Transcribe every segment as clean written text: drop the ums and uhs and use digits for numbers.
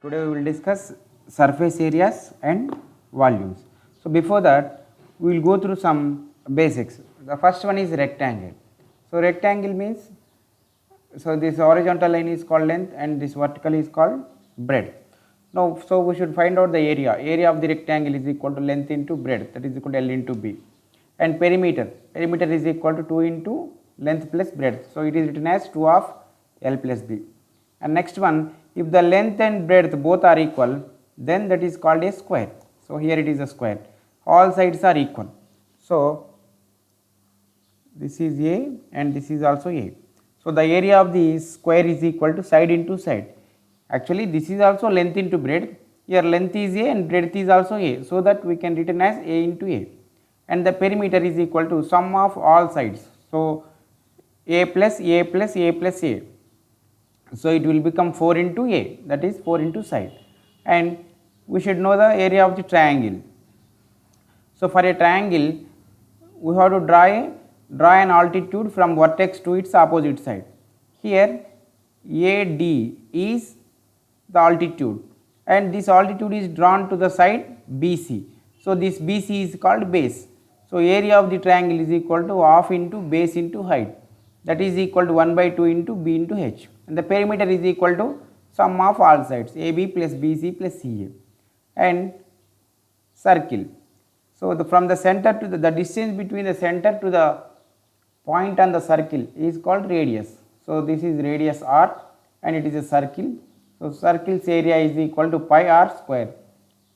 Today we will discuss surface areas and volumes. So before that, we will go through some basics. The first one is rectangle. So rectangle means, so this horizontal line is called length and this vertical is called breadth. Now, so we should find out the area. Area of the rectangle is equal to length into breadth, that is equal to L into B. And perimeter is equal to 2 into length plus breadth. So it is written as 2 of L plus B. And next one, if the length and breadth both are equal, then that is called a square. So here it is a square. All sides are equal. So this is A and this is also A. So the area of the square is equal to side into side. Actually this is also length into breadth. Here length is A and breadth is also A. So that we can written as A into A. And the perimeter is equal to sum of all sides. So A plus A plus A plus A. So it will become 4 into A, that is 4 into side. And we should know the area of the triangle. So for a triangle, we have to draw an altitude from vertex to its opposite side. Here AD is the altitude and this altitude is drawn to the side BC. So this BC is called base. So area of the triangle is equal to half into base into height, that is equal to 1 by 2 into B into H, and the perimeter is equal to sum of all sides AB plus BC plus CA. And circle. So from the center to the distance between the center to the point on the circle is called radius. So this is radius R and it is a circle. So circle's area is equal to pi R square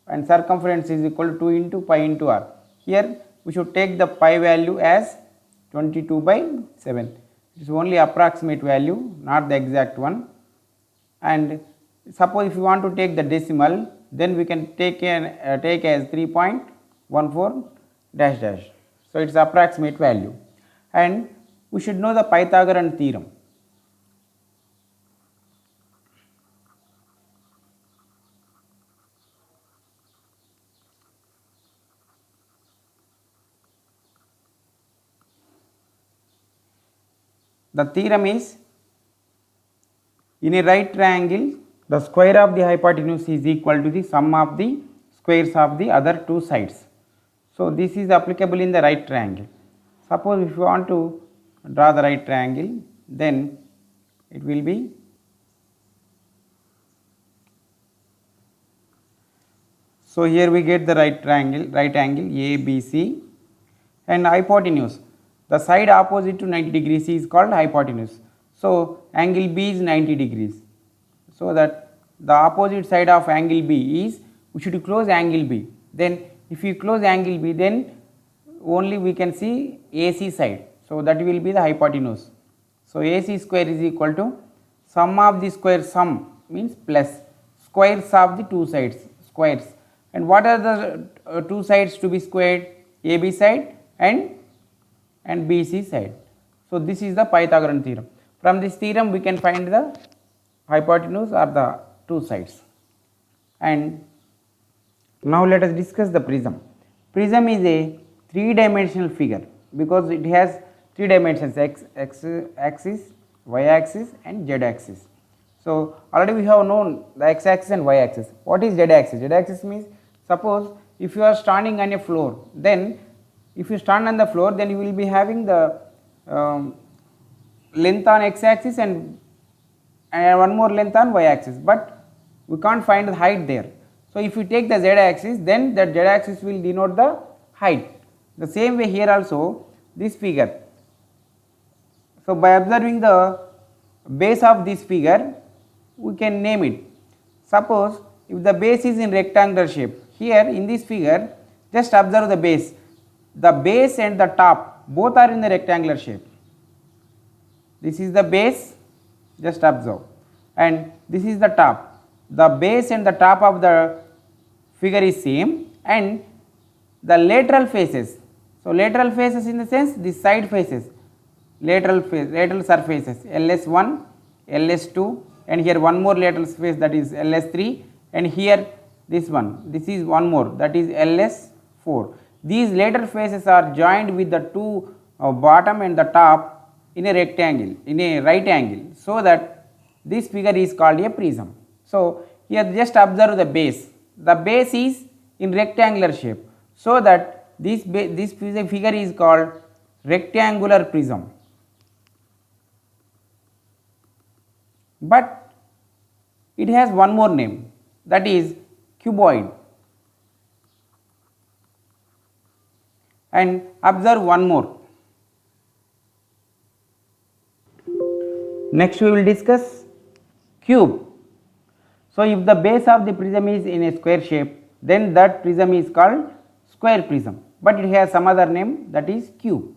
and circumference is equal to 2 into pi into R. Here we should take the pi value as 22 by 7. It is only approximate value, not the exact one. And suppose if you want to take the decimal, then we can take as 3.14 dash dash. So it is approximate value. And we should know the Pythagorean theorem. The theorem is, in a right triangle, the square of the hypotenuse is equal to the sum of the squares of the other two sides. So this is applicable in the right triangle. Suppose if you want to draw the right triangle, then it will be, so here we get the right angle ABC and hypotenuse. The side opposite to 90 degrees is called hypotenuse. So angle B is 90 degrees. So that the opposite side of angle B is, we should close angle B. Then if you close angle B, then only we can see AC side. So that will be the hypotenuse. So AC square is equal to sum of the square, sum means plus squares of the two sides, squares. And what are the two sides to be squared? AB side and BC side. So this is the Pythagorean theorem. From this theorem we can find the hypotenuse or the two sides. And now let us discuss the prism. Prism is a three-dimensional figure because it has three dimensions, x axis, y axis and z axis. So already we have known the x axis and y axis. What is z axis? Z axis means, suppose if you are standing on a floor, then if you stand on the floor, then you will be having the length on x axis and one more length on y axis, but we can't find the height there. So if you take the z axis, then that z axis will denote the height. The same way here also this figure. So by observing the base of this figure, we can name it. Suppose if the base is in rectangular shape, here in this figure just observe the base. The base and the top both are in the rectangular shape. This is the base, just observe, and this is the top. The base and the top of the figure is same, and the lateral faces. So lateral faces in the sense the side faces, lateral surfaces LS1, LS2, and here one more lateral face, that is LS3, and here this is one more, that is LS4. These lateral faces are joined with the two bottom and the top in a rectangle, in a right angle, so that this figure is called a prism. So Here just observe the base. The base is in rectangular shape. So that this figure is called rectangular prism. But it has one more name, that is cuboid. And observe one more. Next we will discuss cube. So if the base of the prism is in a square shape, then that prism is called square prism, but it has some other name, that is cube.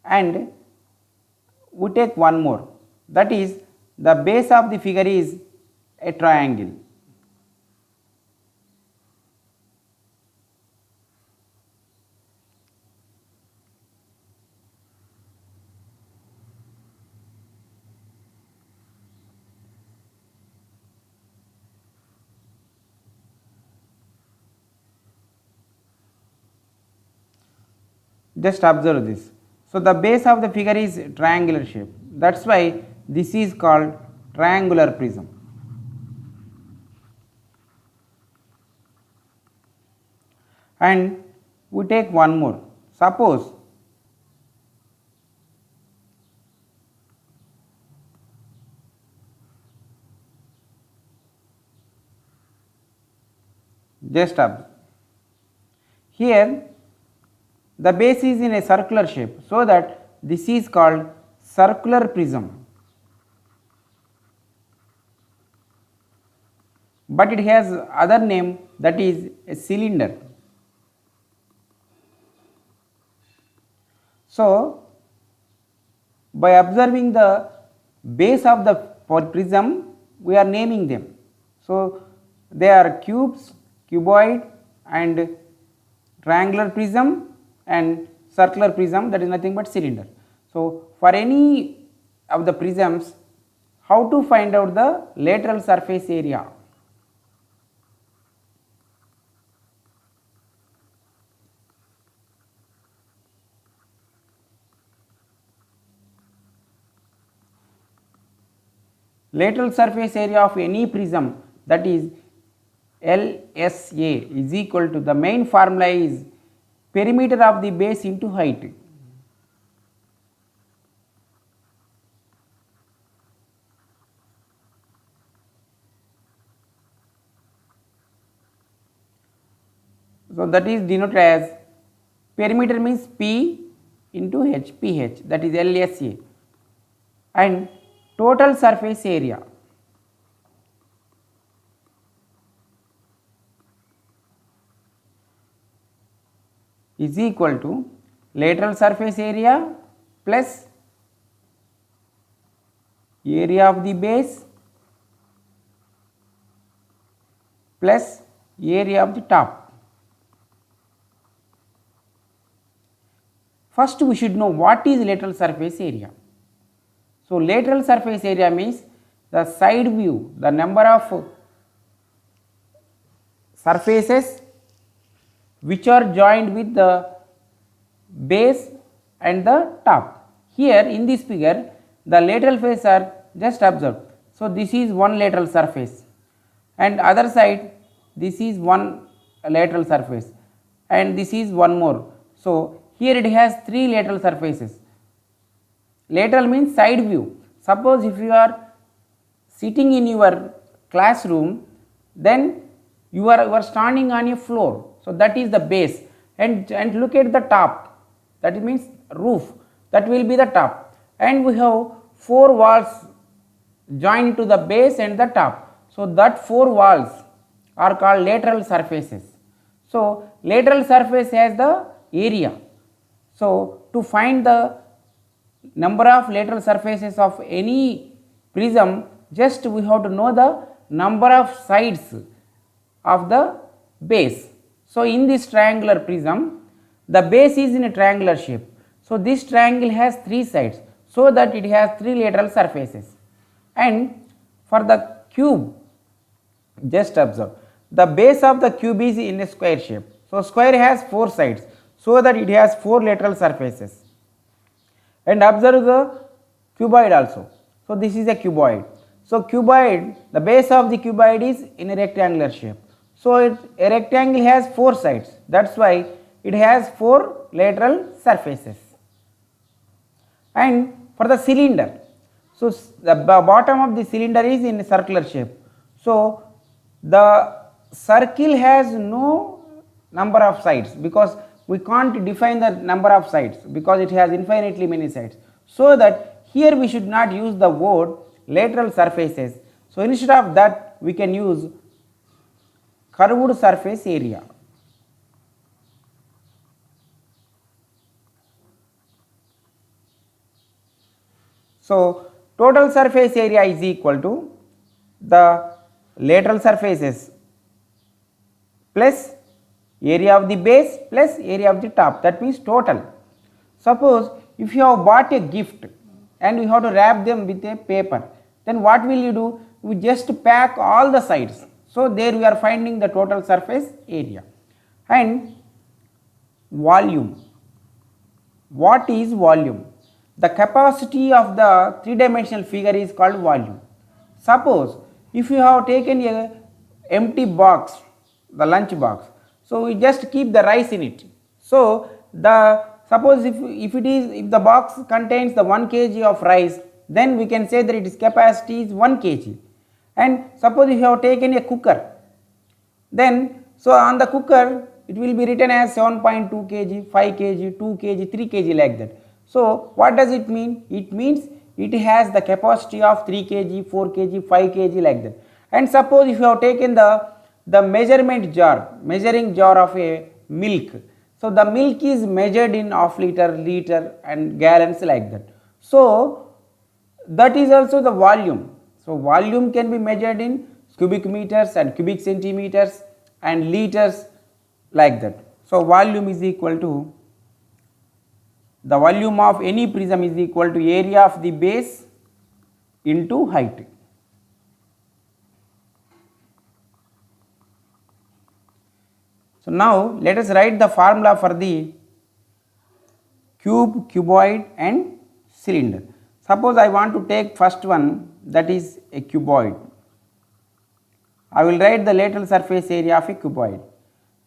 And we take one more, that is the base of the figure is a triangle. Just observe this. So the base of the figure is triangular shape, that is why this is called triangular prism. And we take one more. Suppose just observe. Here the base is in a circular shape, so that this is called circular prism, but it has other name, that is a cylinder. So by observing the base of the prism, we are naming them. So they are cubes, cuboid, and triangular prism, and circular prism, that is nothing but cylinder. So for any of the prisms, how to find out the lateral surface area? Lateral surface area of any prism, that is LSA, is equal to, the main formula is perimeter of the base into height. So that is denoted as, perimeter means P into H, PH, that is LSA, and total surface area. Is equal to lateral surface area plus area of the base plus area of the top. First we should know what is lateral surface area. So lateral surface area means the side view, the number of surfaces which are joined with the base and the top. Here in this figure, the lateral face are, just observe. So this is one lateral surface, and other side this is one lateral surface, and this is one more. So here it has three lateral surfaces. Lateral means side view. Suppose if you are sitting in your classroom, then you are standing on a floor. So that is the base, and look at the top, that means roof, that will be the top, and we have four walls joined to the base and the top. So that four walls are called lateral surfaces. So lateral surface has the area. So to find the number of lateral surfaces of any prism, just we have to know the number of sides of the base. So in this triangular prism, the base is in a triangular shape. So this triangle has three sides, so that it has three lateral surfaces. And for the cube, just observe, the base of the cube is in a square shape. So square has four sides, so that it has four lateral surfaces. And observe the cuboid also. So this is a cuboid. So cuboid, the base of the cuboid is in a rectangular shape. So a rectangle has 4 sides, that's why it has 4 lateral surfaces. And for the cylinder, so the bottom of the cylinder is in a circular shape. So the circle has no number of sides, because we can't define the number of sides because it has infinitely many sides. So that here we should not use the word lateral surfaces. So instead of that we can use curved surface area. So total surface area is equal to the lateral surfaces plus area of the base plus area of the top, that means total. Suppose if you have bought a gift and you have to wrap them with a paper, then what will you do? You just pack all the sides. So there we are finding the total surface area. And volume. What is volume? The capacity of the 3-dimensional figure is called volume. Suppose if you have taken a empty box, the lunch box, so we just keep the rice in it. So the suppose if the box contains the 1 kg of rice, then we can say that its capacity is 1 kg. And suppose if you have taken a cooker, then so on the cooker it will be written as 7.2 kg, 5 kg, 2 kg, 3 kg, like that. So what does it mean? It means it has the capacity of 3 kg, 4 kg, 5 kg, like that. And suppose if you have taken the measuring jar of a milk, so the milk is measured in half liter, liter and gallons, like that. So that is also the volume. So volume can be measured in cubic meters and cubic centimeters and liters, like that. So volume is equal to, the volume of any prism is equal to area of the base into height. So now let us write the formula for the cube, cuboid and cylinder. Suppose I want to take first one, that is a cuboid. I will write the lateral surface area of a cuboid.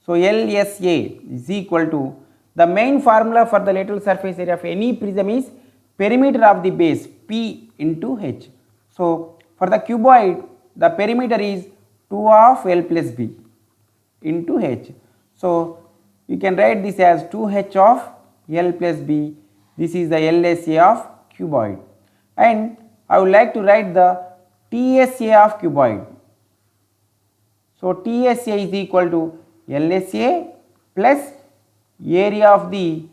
So LSA is equal to, the main formula for the lateral surface area of any prism is perimeter of the base, P into H. So for the cuboid, the perimeter is 2 of L plus B into H. So you can write this as 2H of L plus B. This is the LSA of cuboid. And I would like to write the TSA of cuboid. So TSA is equal to LSA plus area of the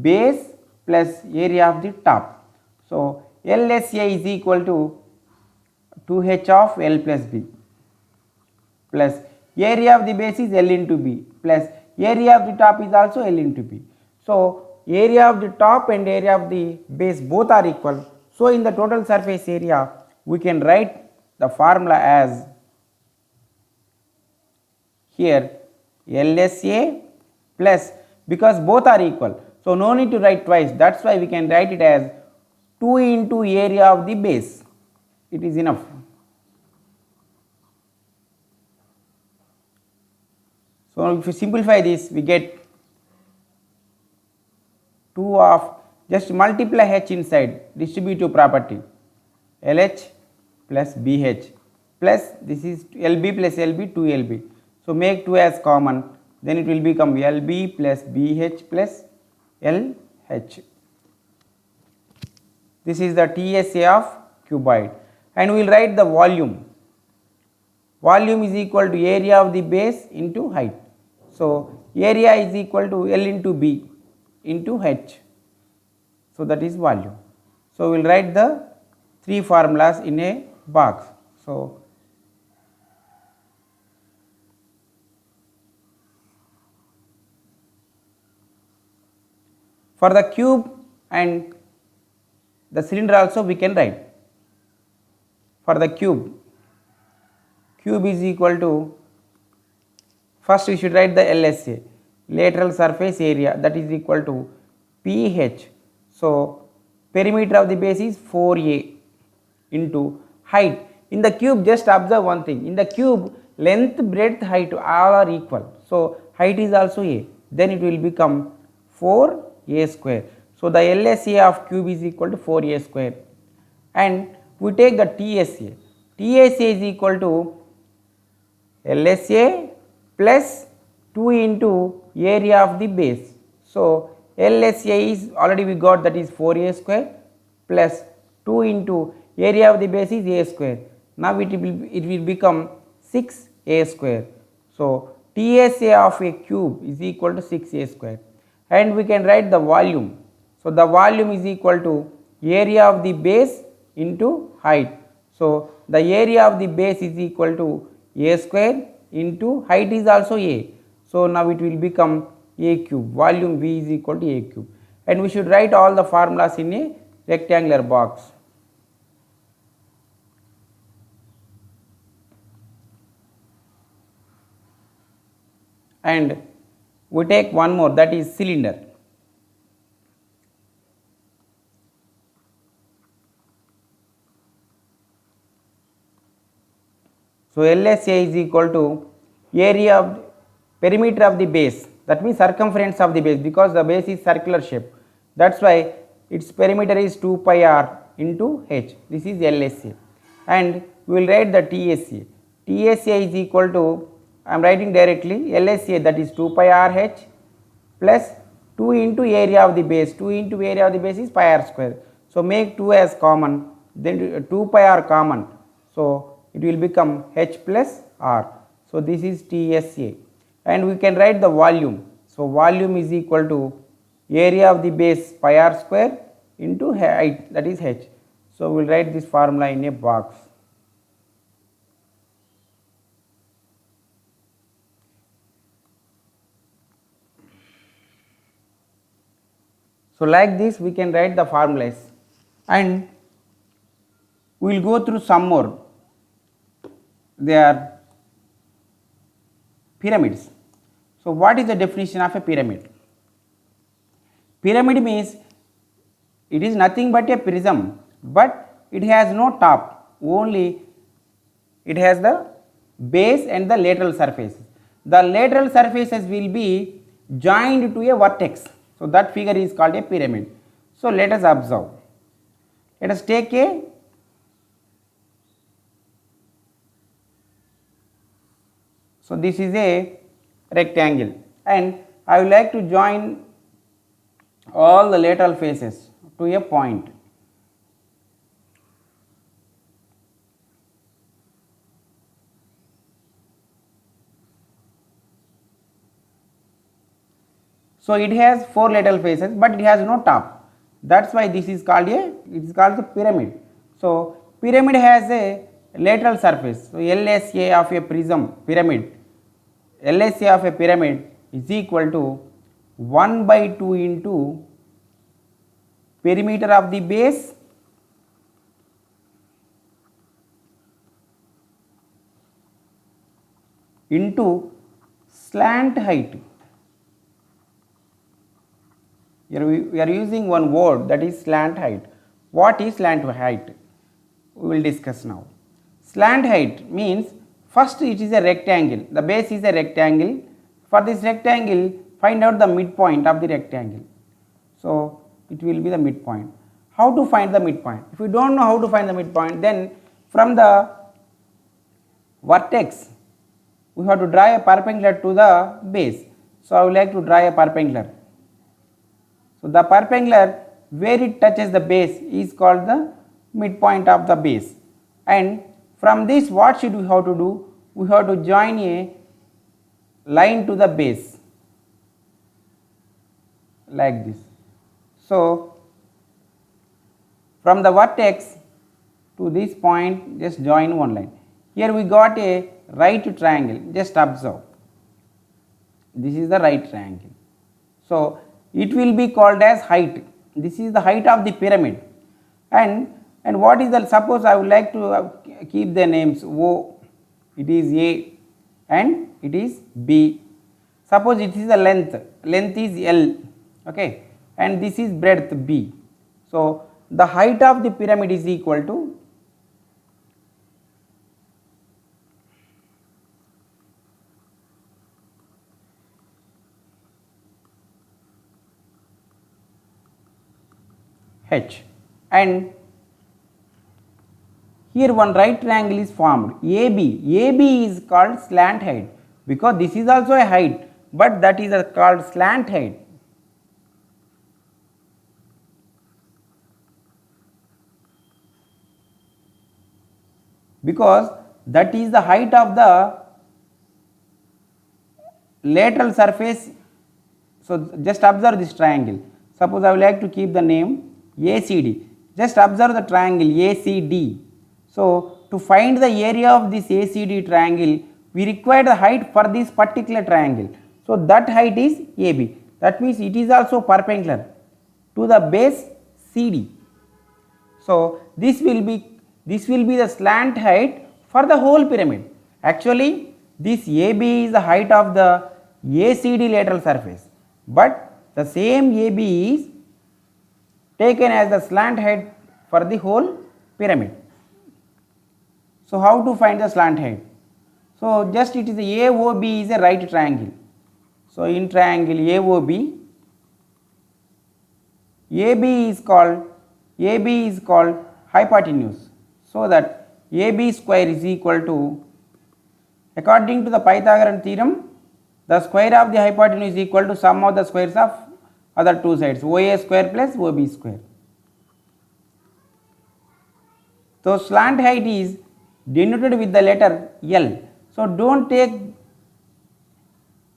base plus area of the top. So LSA is equal to 2H of L plus B plus area of the base is L into B plus area of the top is also L into B. So area of the top and area of the base both are equal. So in the total surface area we can write the formula as here LSA plus, because both are equal, so no need to write twice, that's why we can write it as 2 into area of the base, it is enough. So if you simplify this, we get 2 of, just multiply H inside, distributive property, LH plus BH plus this is LB plus LB, 2LB. So make 2 as common, then it will become LB plus BH plus LH. This is the TSA of cuboid, and we will write the volume. Volume is equal to area of the base into height. So area is equal to L into B into H. So that is volume. So we will write the 3 formulas in a box. So for the cube and the cylinder also we can write. For the cube is equal to, first we should write the LSA, lateral surface area, that is equal to PH. So perimeter of the base is 4A into height. in the cube, just observe one thing, in the cube length, breadth, height all are equal. So height is also a, then it will become 4a square. So the LSA of cube is equal to 4a square, and we take the TSA. TSA is equal to LSA plus 2 into area of the base. So LSA is already we got, that is 4a square plus 2 into area of the base is a square. Now it will become 6a square. So TSA of a cube is equal to 6a square, and we can write the volume. So the volume is equal to area of the base into height. So the area of the base is equal to a square into height is also a. So now it will become a cube, volume V is equal to a cube, and we should write all the formulas in a rectangular box. And we take one more, that is cylinder. So LSA is equal to area of perimeter of the base, that means circumference of the base, because the base is circular shape, that is why its perimeter is 2 pi r into h. This is LSA, and we will write the TSA. TSA is equal to, I am writing directly, LSA, that is 2 pi r h plus 2 into area of the base. 2 into area of the base is pi r square. So make 2 as common, then 2 pi r common. So it will become h plus r. So this is TSA, and we can write the volume. So volume is equal to area of the base pi r square into height, that is h. So we will write this formula in a box. So like this we can write the formulas, and we will go through some more. They are pyramids. So what is the definition of a pyramid? Pyramid means it is nothing but a prism, but it has no top, only it has the base and the lateral surfaces. The lateral surfaces will be joined to a vertex. So that figure is called a pyramid. So let us observe. Let us take a So this is a rectangle, and I would like to join all the lateral faces to a point. So it has 4 lateral faces, but it has no top. That's why this is called the pyramid. So pyramid has a lateral surface. So LSA of a pyramid, LSA of a pyramid is equal to 1 by 2 into perimeter of the base into slant height. Here we are using one word, that is slant height. What is slant height? We will discuss now. Slant height means, first it is a rectangle, the base is a rectangle. For this rectangle, find out the midpoint of the rectangle. So it will be the midpoint. How to find the midpoint? If you don't know how to find the midpoint, then from the vertex we have to draw a perpendicular to the base. So I would like to draw a perpendicular. So the perpendicular where it touches the base is called the midpoint of the base, and from this what should we have to do? We have to join a line to the base like this. So from the vertex to this point just join one line. Here we got a right triangle, just observe, this is the right triangle. So it will be called as height. This is the height of the pyramid, and what is the, suppose I would like to keep the names O, it is A and it is B. Suppose it is the length is L, okay, and this is breadth B. So the height of the pyramid is equal to H, and here one right triangle is formed AB. AB is called slant height because this is also a height, but that is called slant height. Because that is the height of the lateral surface. So just observe this triangle. Suppose I would like to keep the name ACD. Just observe the triangle ACD. So to find the area of this ACD triangle, we require the height for this particular triangle. So that height is AB. That means it is also perpendicular to the base CD. So this will be the slant height for the whole pyramid. Actually, this AB is the height of the ACD lateral surface, but the same AB is taken as the slant height for the whole pyramid. So how to find the slant height? So just it is AOB is a right triangle. So in triangle AOB, AB is called hypotenuse. So that AB square is equal to, according to the Pythagorean theorem, the square of the hypotenuse is equal to sum of the squares of other two sides, OA square plus OB square. So slant height is denoted with the letter L. So don't take,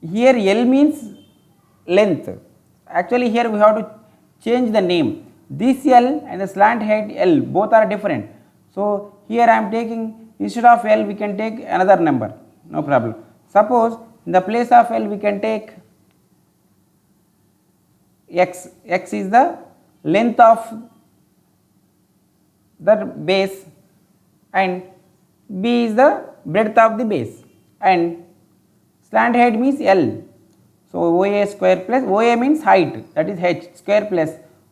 here L means length. Actually here we have to change the name. This L and the slant height L both are different. So here I am taking, instead of L we can take another number, no problem. Suppose in the place of L we can take X. X is the length of the base and B is the breadth of the base, and slant height means L. So OA square plus, OA means height, that is H square plus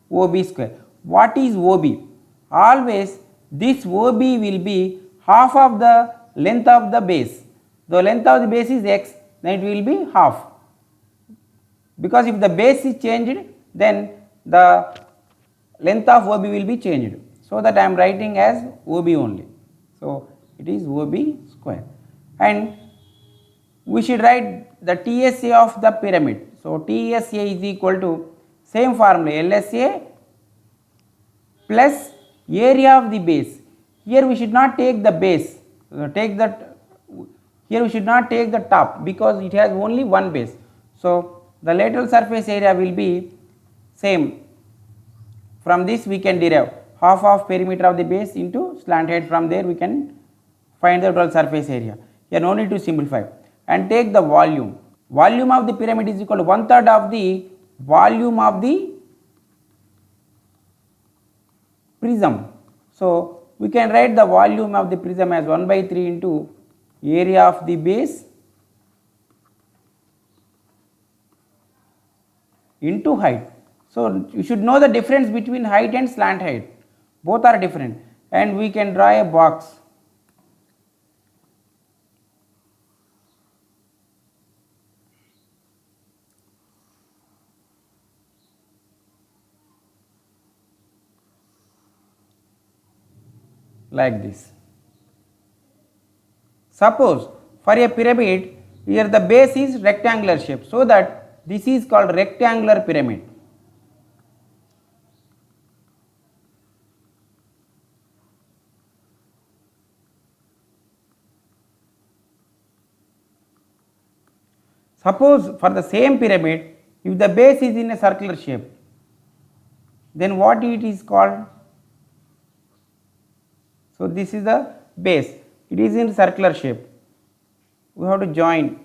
OB square. What is OB? Always this OB will be half of the length of the base. The length of the base is X, then it will be half. Because if the base is changed, then the length of OB will be changed. So that I am writing as OB only. So it is OB square. And we should write the TSA of the pyramid. So TSA is equal to same formula, LSA plus area of the base. Here we should not take the base, here we should not take the top because it has only one base. So the lateral surface area will be same. From this we can derive half of perimeter of the base into slant height. From there we can find the total surface area. Here no need to simplify. And take the volume. Volume of the pyramid is equal to 1/3 of the volume of the prism. So we can write the volume of the prism as 1/3 into area of the base into height. So you should know the difference between height and slant height. Both are different, and we can draw a box. Like this. Suppose for a pyramid, here the base is rectangular shape, so that this is called rectangular pyramid. Suppose for the same pyramid, if the base is in a circular shape, then what it is called? So this is the base, it is in circular shape. We have to join.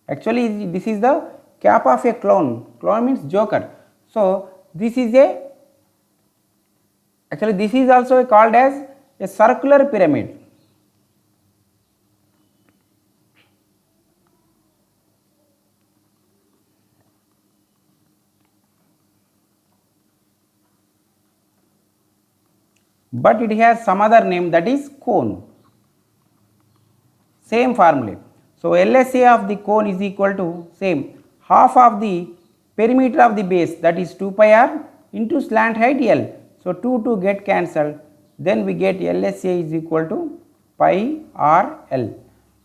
Actually this is the cap of a clown. Clown means joker. So this is actually this is also called as a circular pyramid. But it has some other name, that is cone. Same formula. So LSA of the cone is equal to same half of the perimeter of the base, that is 2 pi r into slant height L. So 2 get cancelled, then we get LSA is equal to pi r L,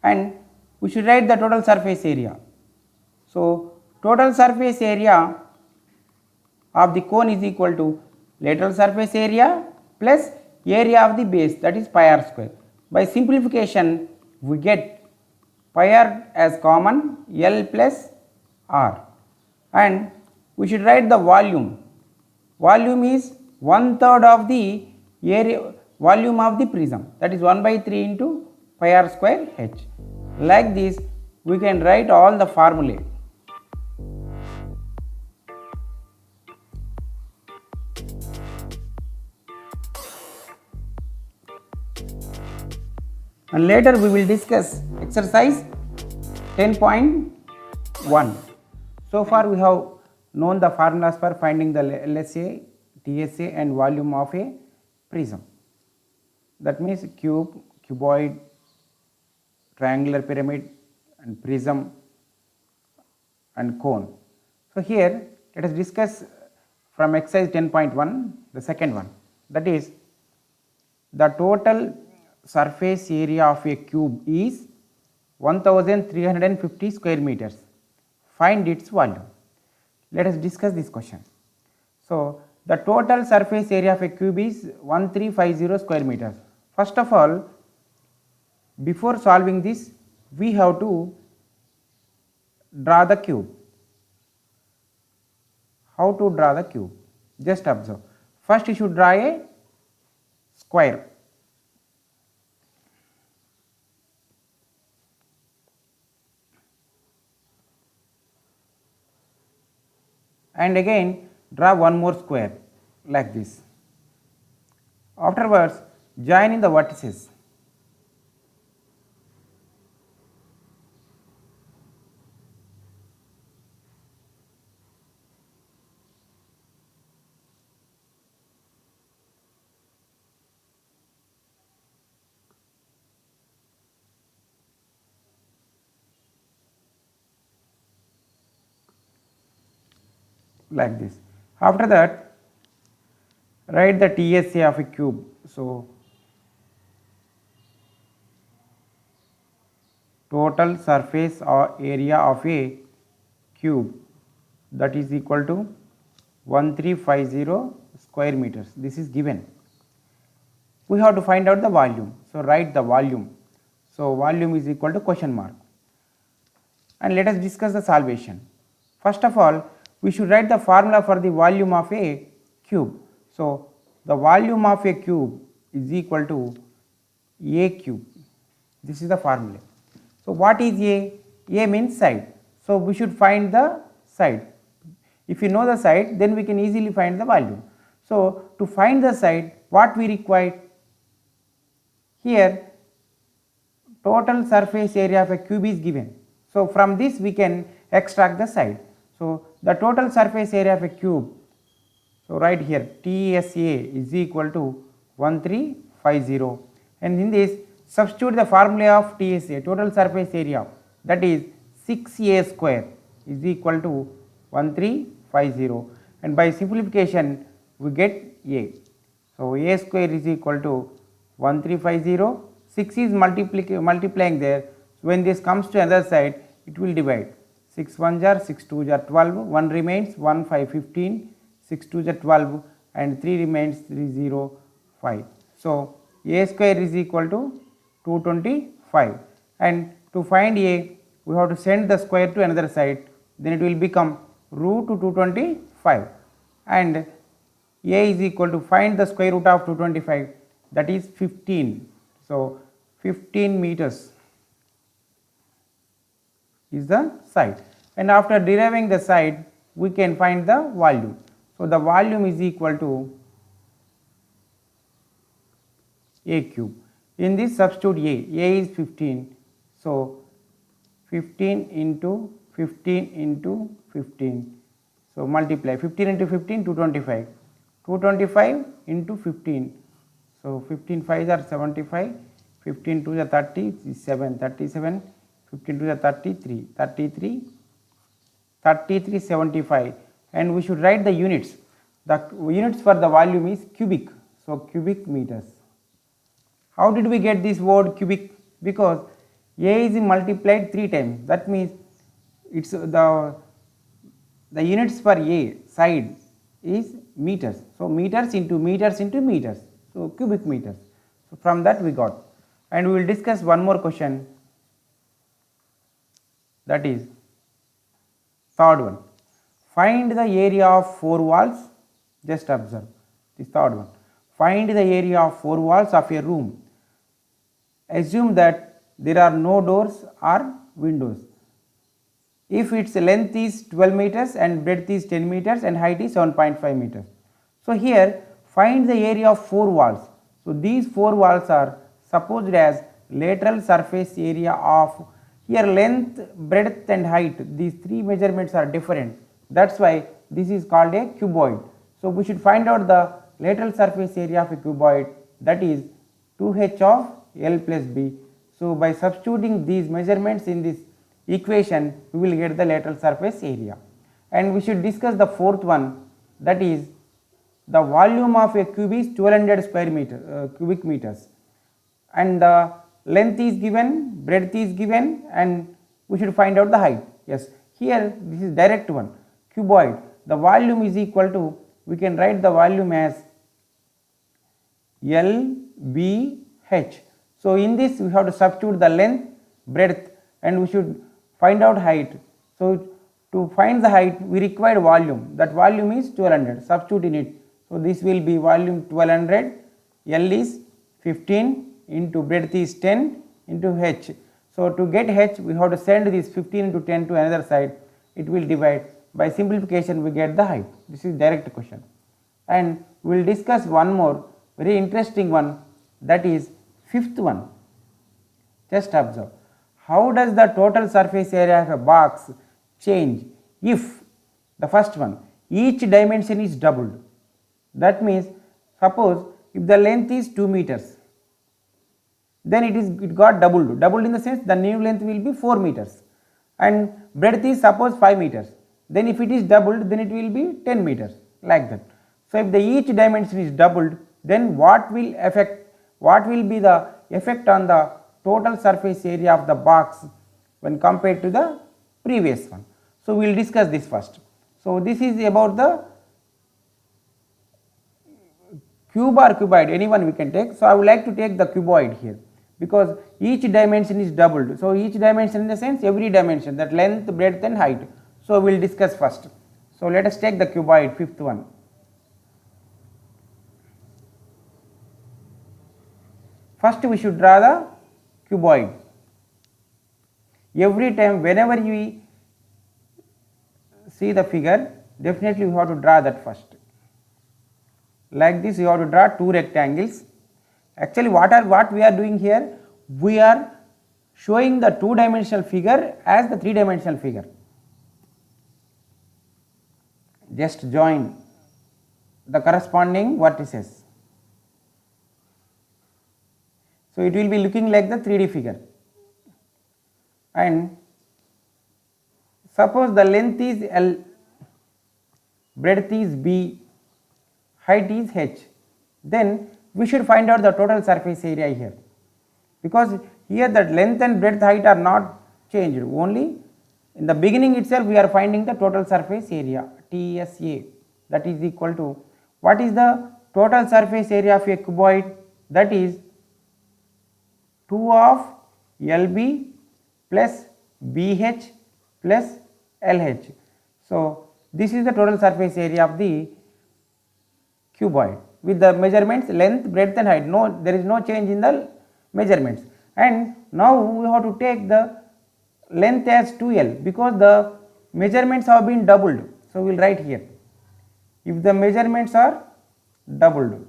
and we should write the total surface area. So total surface area of the cone is equal to lateral surface area plus area of the base, that is pi r square. By simplification we get pi r as common, L plus r, and we should write the volume. Volume is 1/3 of the area volume of the prism, that is 1/3 into pi r square h. Like this we can write all the formulae. And later we will discuss exercise 10.1. So far we have known the formulas for finding the LSA, TSA and volume of a prism. That means cube, cuboid, triangular pyramid and prism and cone. So here let us discuss from exercise 10.1 the second one, that is the total surface area of a cube is 1350 square meters. Find its volume. Let us discuss this question. So the total surface area of a cube is 1350 square meters. First of all, before solving this we have to draw the cube. How to draw the cube? Just observe. First you should draw a square. And again draw one more square like this. Afterwards join in the vertices. Like this. After that write the TSA of a cube. So total surface or area of a cube, that is equal to 1350 square meters. This is given. We have to find out the volume. So write the volume. So volume is equal to question mark. And let us discuss the solvation. First of all, we should write the formula for the volume of a cube. So the volume of a cube is equal to A cube. This is the formula. So what is A? A means side. So we should find the side. If you know the side, then we can easily find the volume. So to find the side, what we require? Here total surface area of a cube is given. So from this we can extract the side. So the total surface area of a cube, so right here TSA is equal to 1350, and in this substitute the formula of TSA, total surface area, that is 6A square is equal to 1350, and by simplification we get A. So A square is equal to 1350, 6 is multiplying there, so when this comes to other side it will divide. 6 1s are 6 2s are 12, 1 remains, 1 5 15, 6 2s are 12 and 3 remains, 3 0 5. So A square is equal to 225, and to find A we have to send the square to another side, then it will become root 225, and A is equal to, find the square root of 225, that is 15. So 15 meters is the side, and after deriving the side we can find the volume. So the volume is equal to A cube. In this substitute A is 15, so 15 into 15 into 15, so multiply 15 into 15 225, 225 into 15, so 15 5s are 75, 15 2s are 30, 7 37, 15 to the 33, 33, 3375, and we should write the units. The units for the volume is cubic, so cubic meters. How did we get this word cubic? Because A is multiplied 3 times, that means it's the units for A side is meters, so meters into meters into meters, so cubic meters. So from that we got, and we will discuss one more question, that is third one. Find the area of 4 walls. Just observe this third one. Find the area of 4 walls of a room. Assume that there are no doors or windows. If its length is 12 meters and breadth is 10 meters and height is 7.5 meters. So here find the area of 4 walls. So these 4 walls are supposed as lateral surface area of, here length, breadth and height, these 3 measurements are different. That's why this is called a cuboid. So we should find out the lateral surface area of a cuboid, that is 2h of L plus B. So by substituting these measurements in this equation, we will get the lateral surface area. And we should discuss the fourth one, that is the volume of a cube is 1200 square meter cubic meters, and the length is given, breadth is given, and we should find out the height. Yes, here this is direct one, cuboid. The volume is equal to, we can write the volume as LBH. So in this we have to substitute the length, breadth, and we should find out height. So to find the height we require volume, that volume is 1200, substitute in it. So this will be volume 1200, L is 15 into breadth is 10 into H. So to get H we have to send this 15 into 10 to another side, it will divide. By simplification we get the height. This is direct question. And we will discuss one more very interesting one, that is fifth one. Just observe. How does the total surface area of a box change if, the first one, each dimension is doubled? That means suppose if the length is 2 meters, then it got doubled. Doubled in the sense the new length will be 4 meters, and breadth is suppose 5 meters. Then if it is doubled, then it will be 10 meters, like that. So if the each dimension is doubled, then what will be the effect on the total surface area of the box when compared to the previous one? So we will discuss this first. So this is about the cube or cuboid, anyone we can take. So I would like to take the cuboid here, because each dimension is doubled. So each dimension in the sense every dimension, that length, breadth and height. So we will discuss first. So let us take the cuboid, fifth one. First we should draw the cuboid. Every time whenever we see the figure, definitely we have to draw that first. Like this you have to draw 2 rectangles. Actually what we are doing here, we are showing the 2-dimensional figure as the 3-dimensional figure. Just join the corresponding vertices. So it will be looking like the 3D figure. And suppose the length is L, breadth is B, height is H, then we should find out the total surface area here, because here that length and breadth, height are not changed, only in the beginning itself we are finding the total surface area, TSA, that is equal to, what is the total surface area of a cuboid? That is 2 of LB plus BH plus LH. So this is the total surface area of the cuboid with the measurements length, breadth and height. No, there is no change in the measurements. And now we have to take the length as 2L, because the measurements have been doubled. So we will write here, if the measurements are doubled,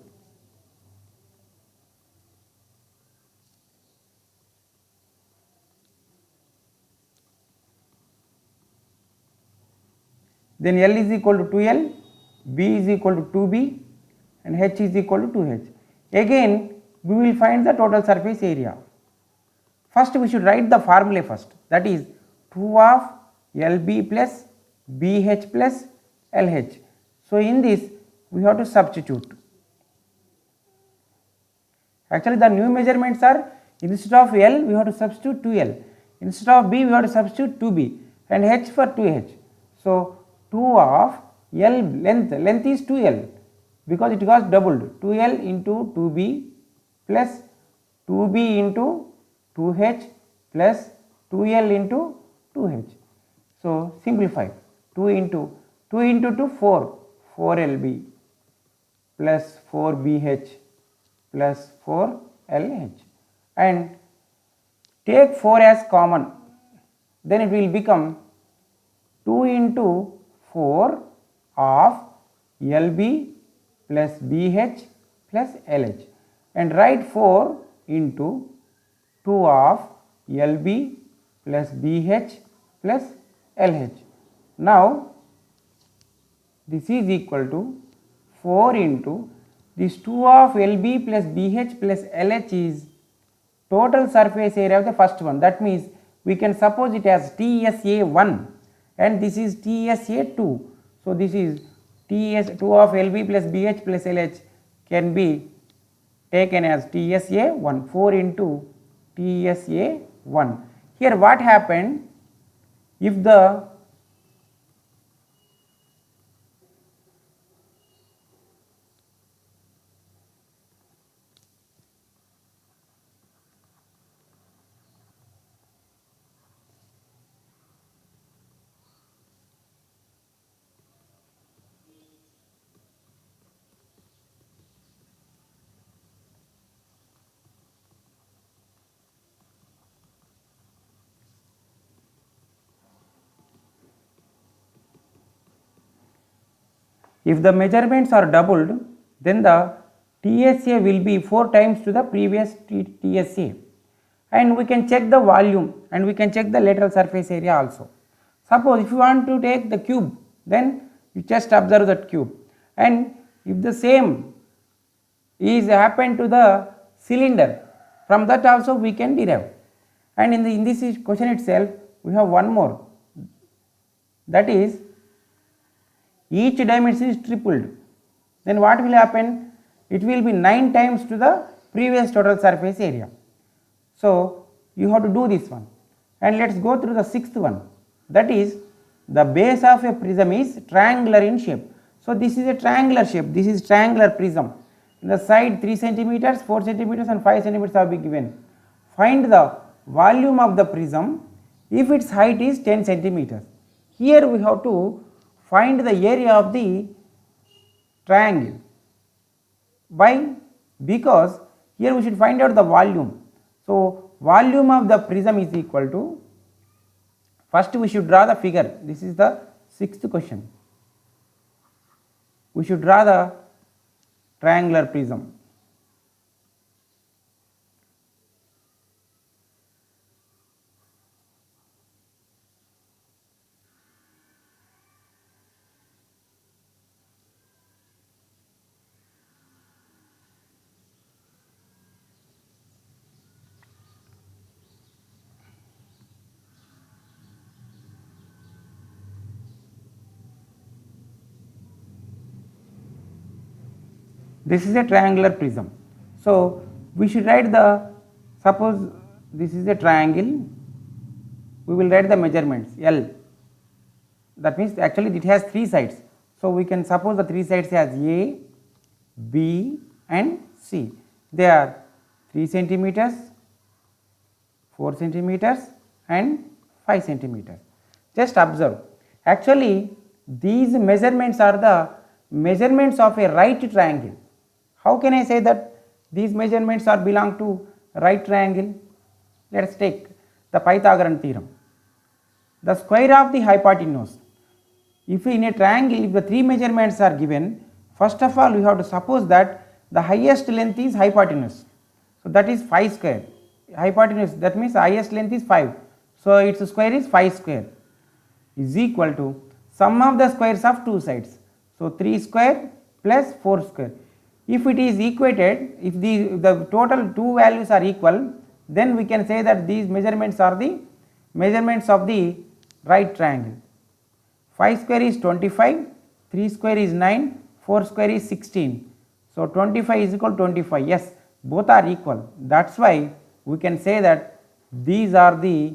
then L is equal to 2L, B is equal to 2B and H is equal to 2H. Again we will find the total surface area. First we should write the formula first, that is 2 of LB plus BH plus LH. So in this we have to substitute. Actually the new measurements are, instead of L we have to substitute 2L, instead of B we have to substitute 2B, and H for 2H. So 2 of L length is 2L because it got doubled, 2L into 2B plus 2B into 2H plus 2L into 2H. So simplify, 2 into 2 4, 4LB plus 4BH plus 4LH, and take 4 as common, then it will become 2 into 4 of LB plus BH plus LH, and write 4 into 2 of LB plus BH plus LH. Now this is equal to 4 into this 2 of LB plus BH plus LH is total surface area of the first one. That means we can suppose it as TSA1 and this is TSA2. So this is TS2 of LB plus BH plus LH can be taken as TSA1, 4 into TSA1. Here what happened, if the measurements are doubled, then the TSA will be 4 times to the previous TSA, and we can check the volume and we can check the lateral surface area also. Suppose if you want to take the cube, then you just observe that cube, and if the same is happened to the cylinder, from that also we can derive. And in this question itself we have one more, that is each dimension is tripled, then what will happen, it will be 9 times to the previous total surface area. So you have to do this one, and let us go through the sixth one, that is the base of a prism is triangular in shape. So this is a triangular shape, this is triangular prism, in the side 3 centimeters, 4 centimeters and 5 centimeters have been given. Find the volume of the prism if its height is 10 centimeters. Here we have to find the area of the triangle. Why? Because here we should find out the volume. So volume of the prism is equal to, first we should draw the figure, this is the sixth question. We should draw the triangular prism. This is a triangular prism. So we should write the, suppose this is a triangle, we will write the measurements L. That means actually it has 3 sides. So we can suppose the 3 sides as A, B and C. They are 3 centimeters, 4 centimeters and 5 centimeters. Just observe, actually these measurements are the measurements of a right triangle. How can I say that these measurements are belong to right triangle? Let us take the Pythagorean theorem. The square of the hypotenuse. If in a triangle, if the 3 measurements are given, first of all we have to suppose that the highest length is hypotenuse. So that is 5 square. Hypotenuse, that means highest length is 5. So its square is 5 square is equal to sum of the squares of 2 sides. So 3 square plus 4 square. If it is equated, if the total 2 values are equal, then we can say that these measurements are the measurements of the right triangle. 5 square is 25, 3 square is 9, 4 square is 16. So 25 is equal to 25. Yes, both are equal. That is why we can say that these are the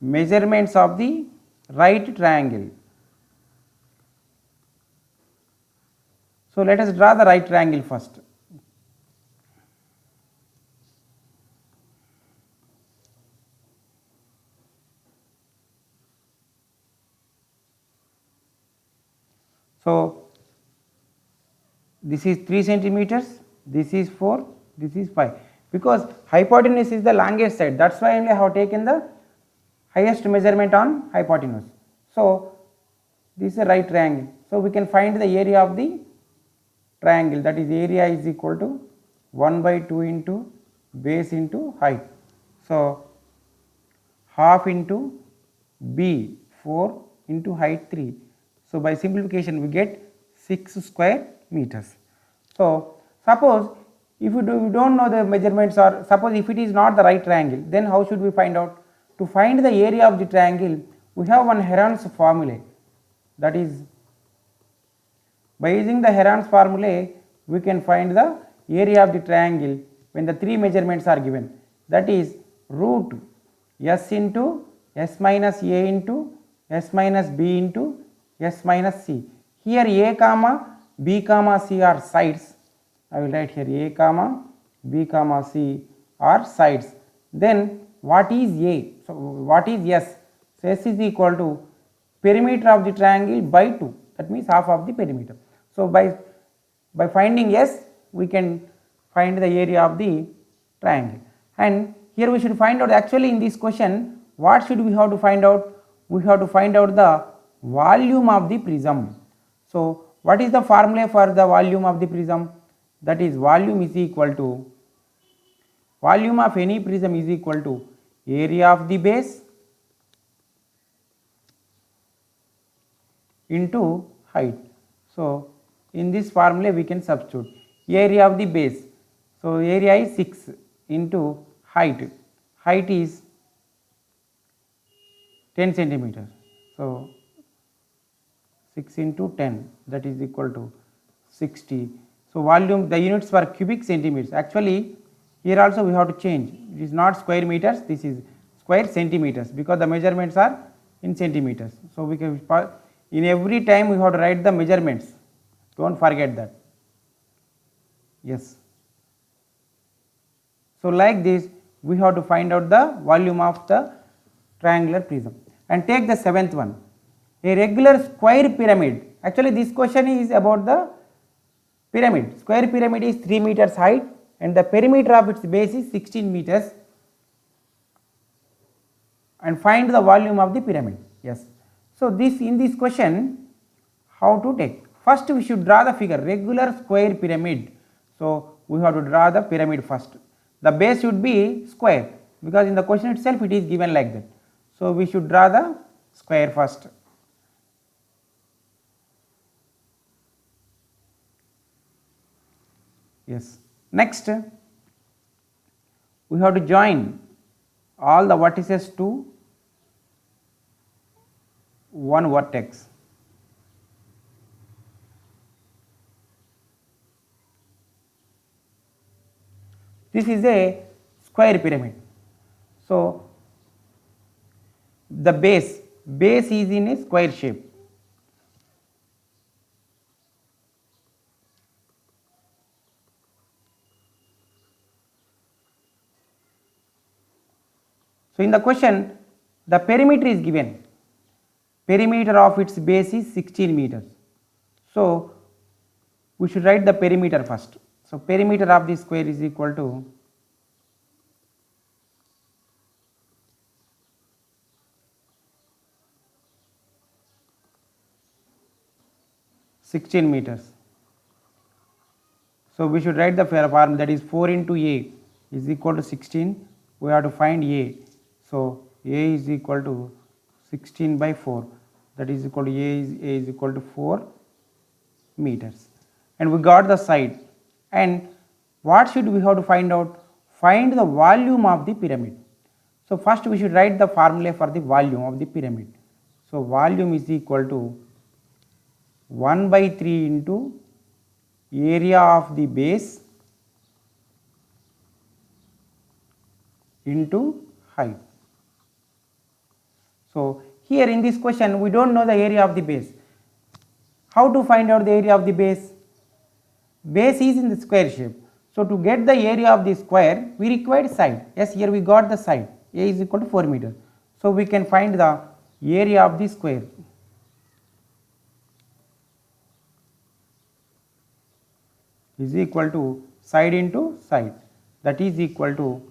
measurements of the right triangle. So let us draw the right triangle first. So this is 3 centimeters, this is 4, this is 5, because hypotenuse is the longest side, that is why only I have taken the highest measurement on hypotenuse. So this is a right triangle. So we can find the area of the triangle, that is area is equal to 1 by 2 into base into height. So half into b 4 into height 3. So by simplification we get 6 square meters. So suppose if we do not know the measurements, or suppose if it is not the right triangle, then how should we find out? To find the area of the triangle, we have one Heron's formula, that is by using the Heron's formula we can find the area of the triangle when the three measurements are given, that is root s into s minus a into s minus b into s minus c. Here a comma b comma c are sides. I will write here a comma b comma c are sides. Then what is a? So what is s? So s is equal to perimeter of the triangle by 2, that means half of the perimeter. So by finding s we can find the area of the triangle, and here we should find out, actually in this question what should we have to find out? We have to find out the volume of the prism. So what is the formula for the volume of the prism? That is volume is equal to, volume of any prism is equal to area of the base into height. So in this formula we can substitute area of the base. So area is 6 into height, height is 10 centimeters. So 6 into 10, that is equal to 60. So volume, the units for cubic centimeters. Actually here also we have to change, it is not square meters, this is square centimeters, because the measurements are in centimeters. So we can, in every time we have to write the measurements, do not forget that. Yes. So like this we have to find out the volume of the triangular prism. And take the seventh one, a regular square pyramid. Actually this question is about the pyramid. Square pyramid is 3 meters height and the perimeter of its base is 16 meters, and find the volume of the pyramid. Yes. So this, in this question how to take? First we should draw the figure, regular square pyramid. So we have to draw the pyramid first. The base should be square, because in the question itself it is given like that. So we should draw the square first. Yes. Next we have to join all the vertices to one vertex. This is a square pyramid. So the base is in a square shape. So in the question the perimeter is given, perimeter of its base is 16 meters. So we should write the perimeter first. So perimeter of the square is equal to 16 meters. So we should write the formula, that is 4 into a is equal to 16. We have to find a. So a is equal to 16 by 4, that is equal to a is equal to 4 meters, and we got the side. And what should we have to find out? Find the volume of the pyramid. So first we should write the formula for the volume of the pyramid. So volume is equal to 1 by 3 into area of the base into height. So here in this question we don't know the area of the base. How to find out the area of the base? Base is in the square shape. So to get the area of the square we require side. Yes, here we got the side. A is equal to 4 meters. So we can find the area of the square. Is equal to side into side, that is equal to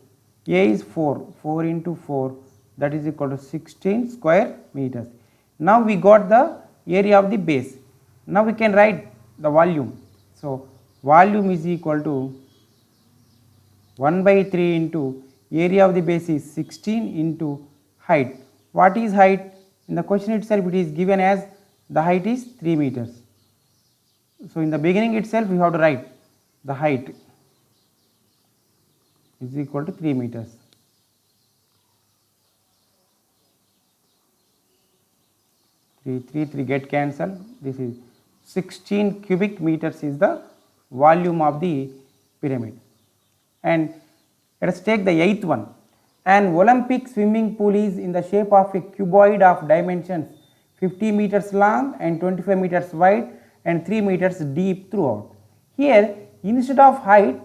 A is 4, 4 into 4, that is equal to 16 square meters. Now we got the area of the base. Now we can write the volume. So volume is equal to 1 by 3 into area of the base is 16 into height. What is height? In the question itself it is given as the height is 3 meters. So in the beginning itself we have to write the height is equal to 3 meters. 3 get cancelled. This is 16 cubic meters is the volume of the pyramid. And let us take the 8th one. An Olympic swimming pool is in the shape of a cuboid of dimensions 50 meters long and 25 meters wide and 3 meters deep throughout. Here instead of height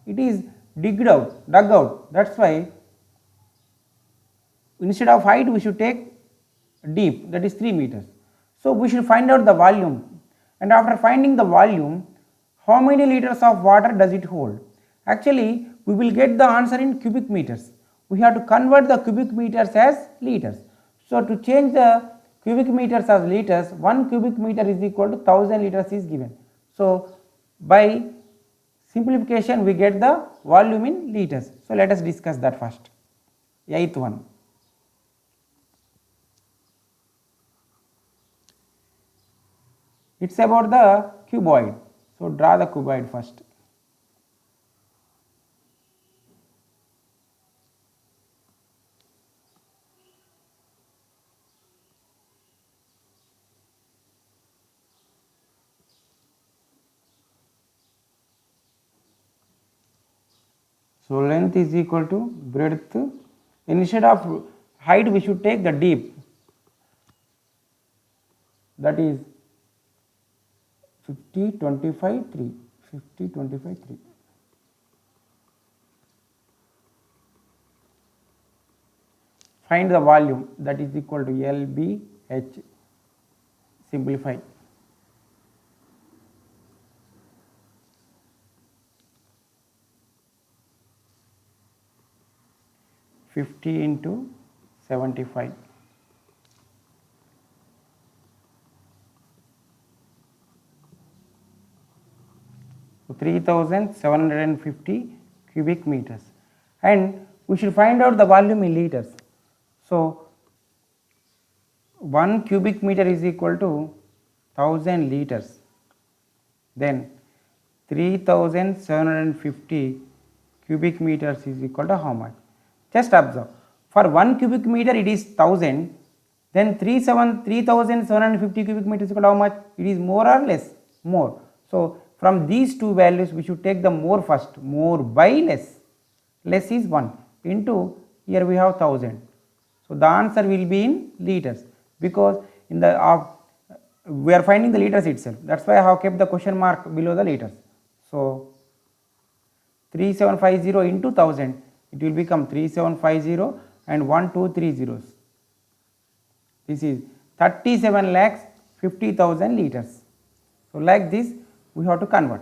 it is dug out. That's why instead of height we should take deep, that is 3 meters. So we should find out the volume, and after finding the volume, how many liters of water does it hold? Actually we will get the answer in cubic meters. We have to convert the cubic meters as liters. So to change the cubic meters as liters, 1 cubic meter is equal to 1000 liters is given. So by simplification we get the volume in liters. So let us discuss that first. 8th one. It is about the cuboid. So draw the cuboid first. So length is equal to breadth. Instead of height we should take the deep, that is 50, 25, 3, 50, 25, 3. Find the volume, that is equal to LBH. Simplify. $50 into 75. So 3750 cubic meters, and we should find out the volume in liters. So 1 cubic meter is equal to 1000 liters. Then 3750 cubic meters is equal to how much? Just observe, for 1 cubic meter it is 1000, then 3750 cubic meters is equal to how much? It is more or less? More. So from these two values we should take the more first, more by less. Less is 1 into, here we have 1000. So the answer will be in liters, because in the we are finding the liters itself. That's why I have kept the question mark below the liters. So 3750 into 1000, it will become 3750 and 1 2 3 zeros. This is 37,50,000 liters. So like this we have to convert.